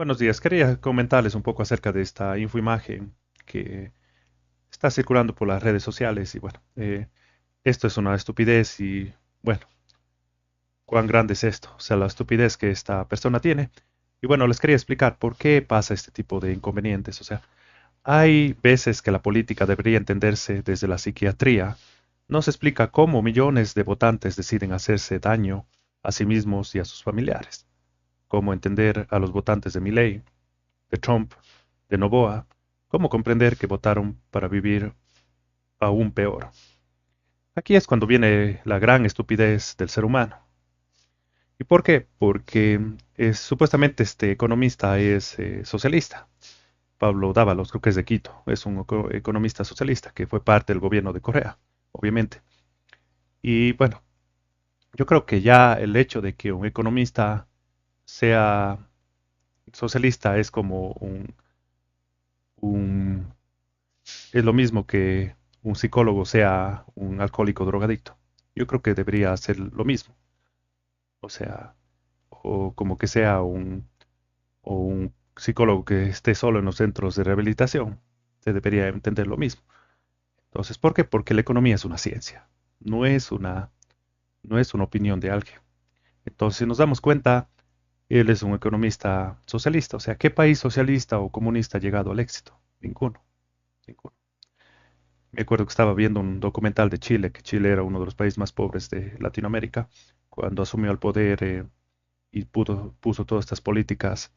Buenos días. Quería comentarles un poco acerca de esta infoimagen que está circulando por las redes sociales y bueno, esto es una estupidez y bueno, cuán grande es esto, o sea, la estupidez que esta persona tiene. Y bueno, les quería explicar por qué pasa este tipo de inconvenientes. O sea, hay veces que la política debería entenderse desde la psiquiatría. No se explica cómo millones de votantes deciden hacerse daño a sí mismos y a sus familiares. Cómo entender a los votantes de Milei, de Trump, de Noboa, cómo comprender que votaron para vivir aún peor. Aquí es cuando viene la gran estupidez del ser humano. ¿Y por qué? Porque supuestamente este economista es socialista. Pablo Dávalos, creo que es de Quito, es un economista socialista que fue parte del gobierno de Corea, obviamente. Y bueno, yo creo que ya el hecho de que un economista sea socialista es como un es lo mismo que un psicólogo sea un alcohólico drogadicto. Yo creo que debería ser lo mismo. O sea, o como que sea un psicólogo que esté solo en los centros de rehabilitación. Se debería entender lo mismo. Entonces, ¿por qué? Porque la economía es una ciencia, no es no es una opinión de alguien. Entonces, si nos damos cuenta, él es un economista socialista. O sea, ¿qué país socialista o comunista ha llegado al éxito? Ninguno, ninguno. Me acuerdo que estaba viendo un documental de Chile, que Chile era uno de los países más pobres de Latinoamérica, cuando asumió el poder y puso todas estas políticas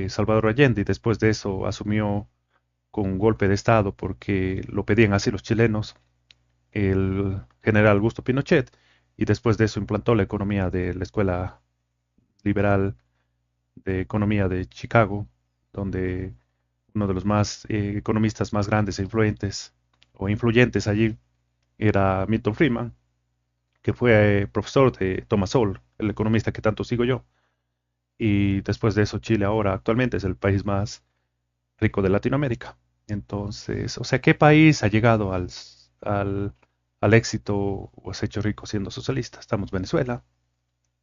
Salvador Allende, y después de eso asumió con un golpe de Estado, porque lo pedían así los chilenos, el general Augusto Pinochet, y después de eso implantó la economía de la Escuela Liberal de Economía de Chicago, donde uno de los más economistas más grandes e influentes o influyentes allí era Milton Friedman, que fue profesor de Thomas Sowell, el economista que tanto sigo yo. Y después de eso, Chile ahora actualmente es el país más rico de Latinoamérica. Entonces, o sea, ¿qué país ha llegado al, al éxito o se ha hecho rico siendo socialista? Estamos Venezuela,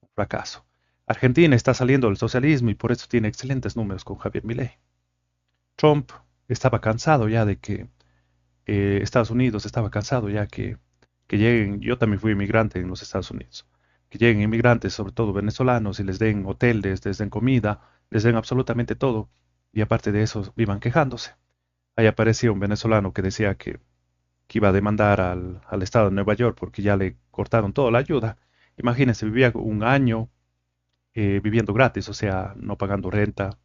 un fracaso. Argentina está saliendo del socialismo y por eso tiene excelentes números con Javier Milei. Trump estaba cansado ya de que Estados Unidos estaba cansado ya que lleguen, yo también fui inmigrante en los Estados Unidos, que lleguen inmigrantes, sobre todo venezolanos, y les den hoteles, les den comida, les den absolutamente todo, y aparte de eso vivan quejándose. Ahí aparecía un venezolano que decía que iba a demandar al estado de Nueva York porque ya le cortaron toda la ayuda. Imagínense, vivía un año viviendo gratis, o sea, no pagando renta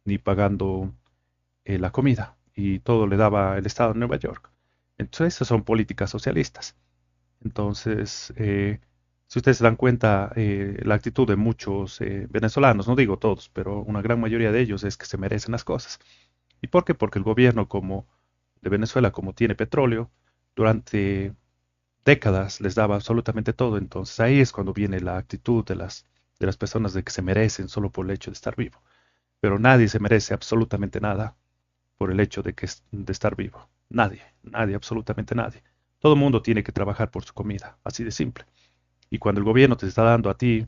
ni pagando la comida, y todo le daba el estado de Nueva York. Entonces, esas son políticas socialistas. Entonces, si ustedes se dan cuenta, la actitud de muchos venezolanos, no digo todos, pero una gran mayoría de ellos es que se merecen las cosas. ¿Y por qué? Porque el gobierno como de Venezuela, como tiene petróleo, durante décadas les daba absolutamente todo. Entonces ahí es cuando viene la actitud de las personas de que se merecen solo por el hecho de estar vivo. Pero nadie se merece absolutamente nada por el hecho de estar vivo. Nadie, nadie, absolutamente nadie. Todo el mundo tiene que trabajar por su comida, así de simple. Y cuando el gobierno te está dando a ti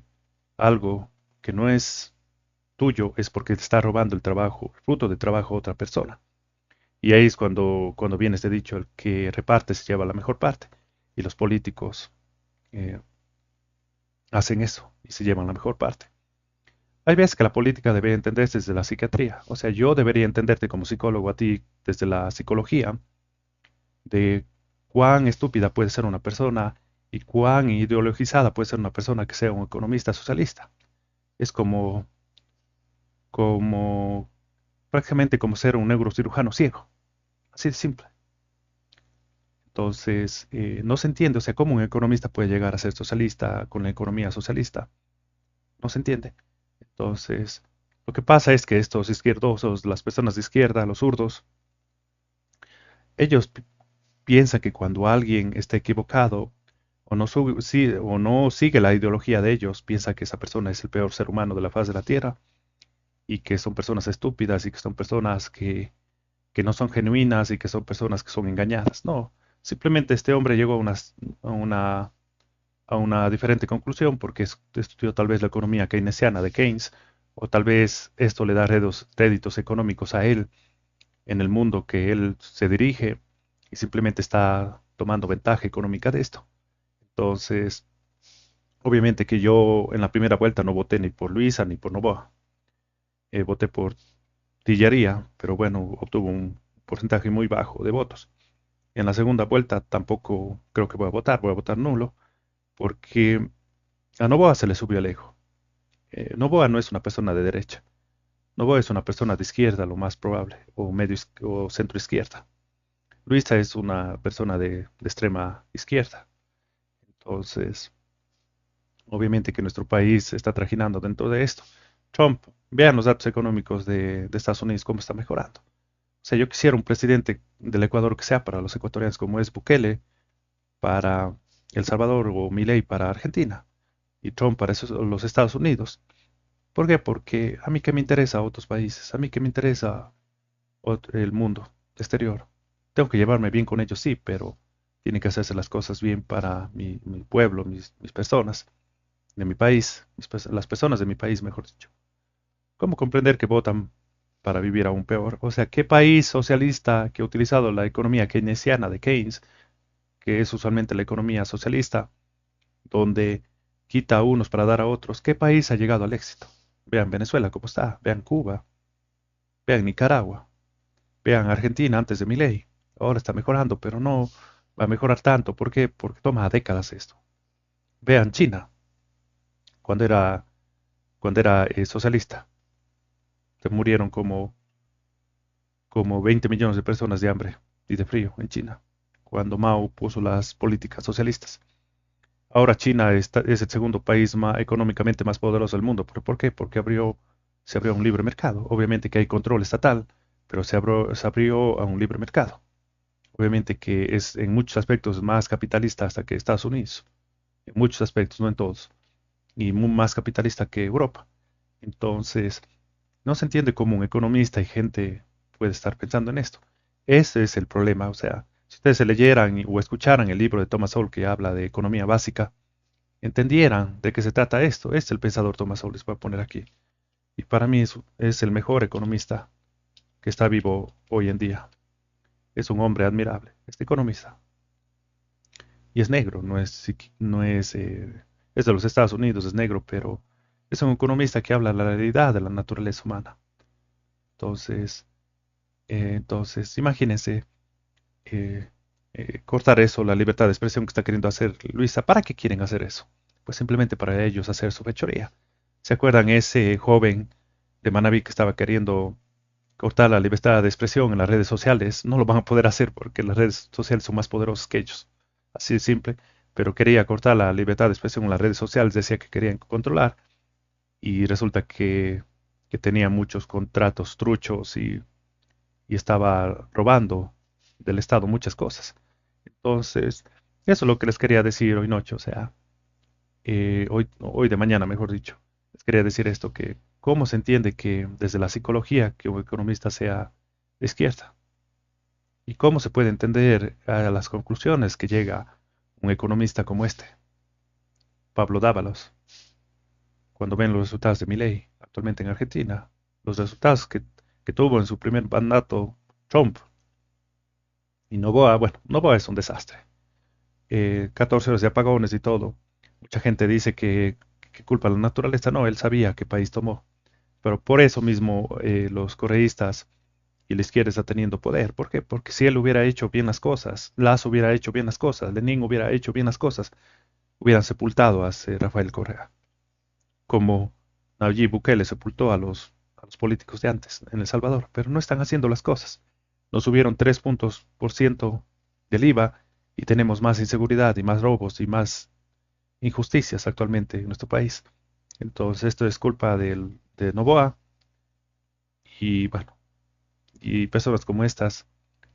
algo que no es tuyo, es porque te está robando el trabajo, el fruto de trabajo a otra persona. Y ahí es cuando viene este dicho, el que reparte se lleva la mejor parte. Y los políticos eh, hacen eso y se llevan la mejor parte. Hay veces que la política debe entenderse desde la psiquiatría. O sea, yo debería entenderte como psicólogo a ti desde la psicología de cuán estúpida puede ser una persona y cuán ideologizada puede ser una persona que sea un economista socialista. Es como prácticamente como ser un neurocirujano ciego. Así de simple. Entonces, no se entiende, o sea, cómo un economista puede llegar a ser socialista con la economía socialista. No se entiende. Entonces, lo que pasa es que estos izquierdosos, las personas de izquierda, los zurdos, ellos piensan que cuando alguien está equivocado o no sigue la ideología de ellos, piensa que esa persona es el peor ser humano de la faz de la tierra y que son personas estúpidas y que son personas que no son genuinas y que son personas que son engañadas. No, simplemente este hombre llegó a una, a una diferente conclusión porque estudió tal vez la economía keynesiana de Keynes o tal vez esto le da réditos económicos a él en el mundo que él se dirige y simplemente está tomando ventaja económica de esto. Entonces, obviamente que yo en la primera vuelta no voté ni por Luisa ni por Novoa. Voté por Tillería, pero bueno, obtuvo un porcentaje muy bajo de votos. En la segunda vuelta tampoco creo que voy a votar nulo, porque a Novoa se le subió el ego. Novoa no es una persona de derecha. Novoa es una persona de izquierda, lo más probable, o o centro izquierda. Luisa es una persona de extrema izquierda. Entonces, obviamente que nuestro país está trajinando dentro de esto. Trump, vean los datos económicos de Estados Unidos, cómo está mejorando. O sea, yo quisiera un presidente del Ecuador que sea para los ecuatorianos como es Bukele, para El Salvador o Milei para Argentina y Trump para los Estados Unidos. ¿Por qué? Porque a mí que me interesa otros países, a mí que me interesa el mundo exterior. Tengo que llevarme bien con ellos, sí, pero tienen que hacerse las cosas bien para mi pueblo, mis personas de mi país, las personas de mi país, mejor dicho. ¿Cómo comprender que votan para vivir aún peor? O sea, ¿qué país socialista que ha utilizado la economía keynesiana de Keynes, que es usualmente la economía socialista, donde quita a unos para dar a otros, qué país ha llegado al éxito? Vean Venezuela cómo está, vean Cuba, vean Nicaragua, vean Argentina antes de Milei. Ahora está mejorando, pero no va a mejorar tanto. ¿Por qué? Porque toma décadas esto. Vean China, cuando era, cuando era socialista. Se murieron como 20 millones de personas de hambre y de frío en China, cuando Mao puso las políticas socialistas. Ahora China es el segundo país económicamente más poderoso del mundo. ¿Por qué? Porque se abrió a un libre mercado. Obviamente que hay control estatal, pero se abrió a un libre mercado. Obviamente que es en muchos aspectos más capitalista hasta que Estados Unidos. En muchos aspectos, no en todos. Y más capitalista que Europa. Entonces, no se entiende cómo un economista y gente puede estar pensando en esto. Ese es el problema. O sea, si ustedes se leyeran o escucharan el libro de Thomas Sowell que habla de economía básica, entendieran de qué se trata esto. Es el pensador Thomas Sowell, les voy a poner aquí. Y para mí es el mejor economista que está vivo hoy en día. Es un hombre admirable, este economista. Y es negro, es de los Estados Unidos, es negro, pero es un economista que habla de la realidad de la naturaleza humana. Entonces, imagínense eh, cortar eso, la libertad de expresión que está queriendo hacer Luisa. ¿Para qué quieren hacer eso? Pues simplemente para ellos hacer su fechoría. ¿Se acuerdan ese joven de Manabí que estaba queriendo cortar la libertad de expresión en las redes sociales? No lo van a poder hacer porque las redes sociales son más poderosas que ellos. Así de simple. Pero quería cortar la libertad de expresión en las redes sociales, decía que querían controlar y resulta que tenía muchos contratos truchos y estaba robando del Estado muchas cosas. Entonces, eso es lo que les quería decir hoy noche, o sea, hoy de mañana, mejor dicho. Les quería decir esto, que cómo se entiende que desde la psicología que un economista sea de izquierda y cómo se puede entender a las conclusiones que llega un economista como este, Pablo Dávalos, cuando ven los resultados de Milei actualmente en Argentina, los resultados que tuvo en su primer mandato Trump y Noboa, bueno, Noboa es un desastre. 14 horas de apagones y todo. Mucha gente dice que culpa a la naturaleza. No, él sabía qué país tomó. Pero por eso mismo los correístas y la izquierda está teniendo poder. ¿Por qué? Porque si él hubiera hecho bien las cosas, Lazo hubiera hecho bien las cosas, Lenin hubiera hecho bien las cosas, hubieran sepultado a ese Rafael Correa. Como Nayib Bukele sepultó a los políticos de antes en El Salvador. Pero no están haciendo las cosas. Nos subieron 3 puntos por ciento del IVA y tenemos más inseguridad y más robos y más injusticias actualmente en nuestro país. Entonces, esto es culpa de Novoa y bueno, y personas como estas.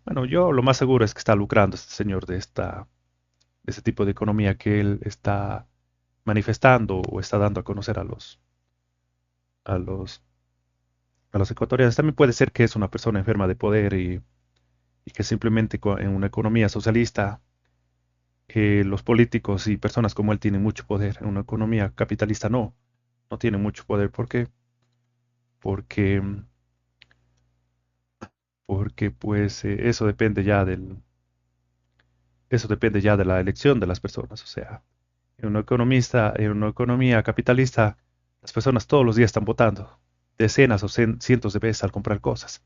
Bueno, yo lo más seguro es que está lucrando este señor de este tipo de economía que él está manifestando o está dando a conocer a los, a los ecuatorianos. También puede ser que es una persona enferma de poder y que simplemente en una economía socialista los políticos y personas como él tienen mucho poder. En una economía capitalista no tienen mucho poder. ¿Por qué? porque, porque pues eso depende ya de la elección de las personas. O sea, en una economía capitalista, las personas todos los días están votando, decenas o cientos de veces al comprar cosas.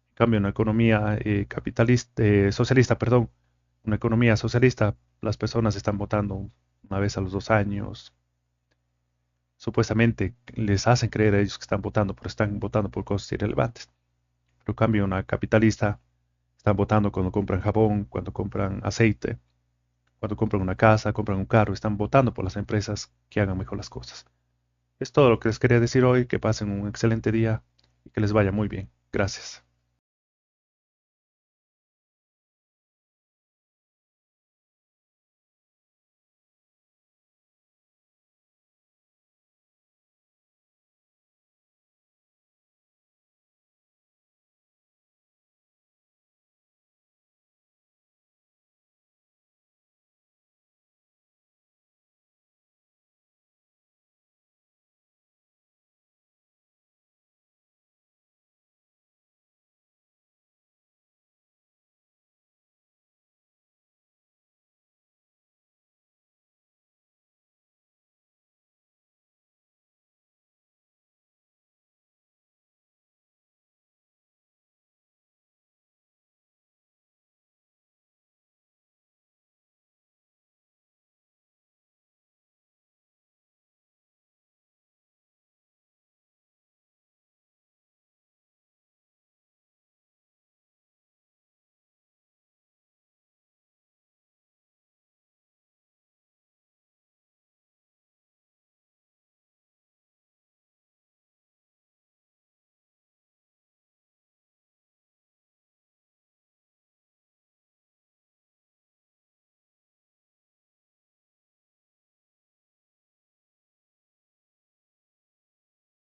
En cambio, en una economía capitalista, socialista, perdón, una economía socialista, las personas están votando una vez a los 2 años. Supuestamente les hacen creer a ellos que están votando, pero están votando por cosas irrelevantes. Pero en cambio, una capitalista están votando cuando compran jabón, cuando compran aceite, cuando compran una casa, compran un carro, están votando por las empresas que hagan mejor las cosas. Es todo lo que les quería decir hoy. Que pasen un excelente día y que les vaya muy bien. Gracias.